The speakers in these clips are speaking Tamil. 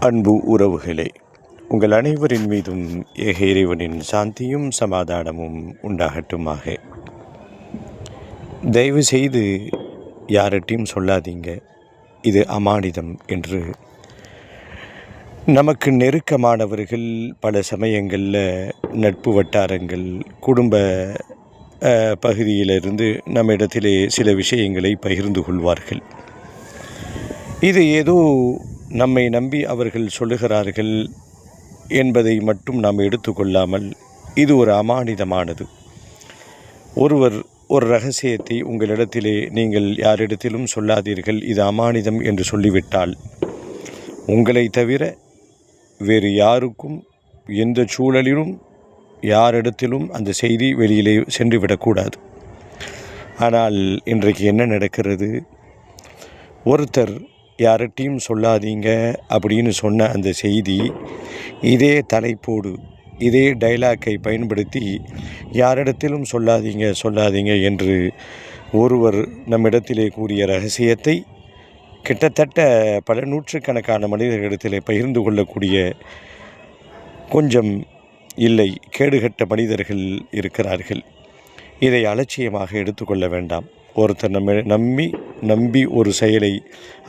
அன்பு உறவுகளே, உங்கள் அனைவரின் மீதும் ஏக இறைவனின் சாந்தியும் சமாதானமும் உண்டாகட்டுமாக. தயவு செய்து யார்கிட்டையும் சொல்லாதீங்க, இது அமானிதம் என்று. நமக்கு நெருக்கமானவர்கள் பல சமயங்களில் நட்பு வட்டாரங்கள், குடும்ப பகுதியிலிருந்து நம்மிடத்திலே சில விஷயங்களை பகிர்ந்து கொள்வார்கள். இது ஏதோ நம்மை நம்பி அவர்கள் சொல்லுகிறார்கள் என்பதை மட்டும் நாம் எடுத்துக்கொள்ளாமல், இது ஒரு அமானிதமானது. ஒருவர் ஒரு இரகசியத்தை உங்களிடத்திலே நீங்கள் யாரிடத்திலும் சொல்லாதீர்கள், இது அமானிதம் என்று சொல்லிவிட்டால், உங்களை தவிர வேறு யாருக்கும் எந்த சூழலிலும் யாரிடத்திலும் அந்த செய்தி வெளியிலே சென்றுவிடக்கூடாது. ஆனால் இன்றைக்கு என்ன நடக்கிறது? ஒருத்தர் யார்கிட்டையும் சொல்லாதீங்க அப்படின்னு சொன்ன அந்த செய்தி, இதே தலைப்போடு இதே டைலாக்கை பயன்படுத்தி யாரிடத்திலும் சொல்லாதீங்க என்று ஒருவர் நம்மிடத்திலே கூறிய இரகசியத்தை கிட்டத்தட்ட பல நூற்றுக்கணக்கான மனிதர்களிடத்திலே பகிர்ந்து கொள்ளக்கூடிய கொஞ்சம் இல்லை கேடுகட்ட மனிதர்கள் இருக்கிறார்கள். இதை அலட்சியமாக எடுத்துக்கொள்ள வேண்டாம். ஒருத்தர் நம்பி ஒரு செயலை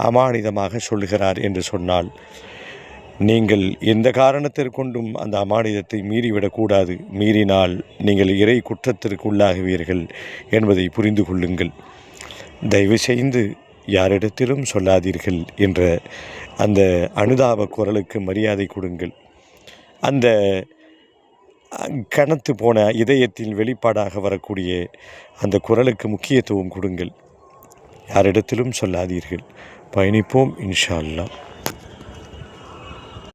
அமானிதமாக சொல்கிறார் என்று சொன்னால், நீங்கள் எந்த காரணத்திற்கொண்டும் அந்த அமானிதத்தை மீறிவிடக்கூடாது. மீறினால் நீங்கள் இறை குற்றத்திற்கு உள்ளாகுவீர்கள் என்பதை புரிந்து கொள்ளுங்கள். தயவு செய்து யாரிடத்திலும் சொல்லாதீர்கள் என்ற அந்த அனுதாப குரலுக்கு மரியாதை கொடுங்கள். அந்த கனத்து போன இதயத்தில் வெளிப்பாடாக வரக்கூடிய அந்த குரலுக்கு முக்கியத்துவம் கொடுங்கள். யாரிடத்திலும் சொல்லாதீர்கள். பயணிப்போம் இன்ஷா அல்லாஹ்.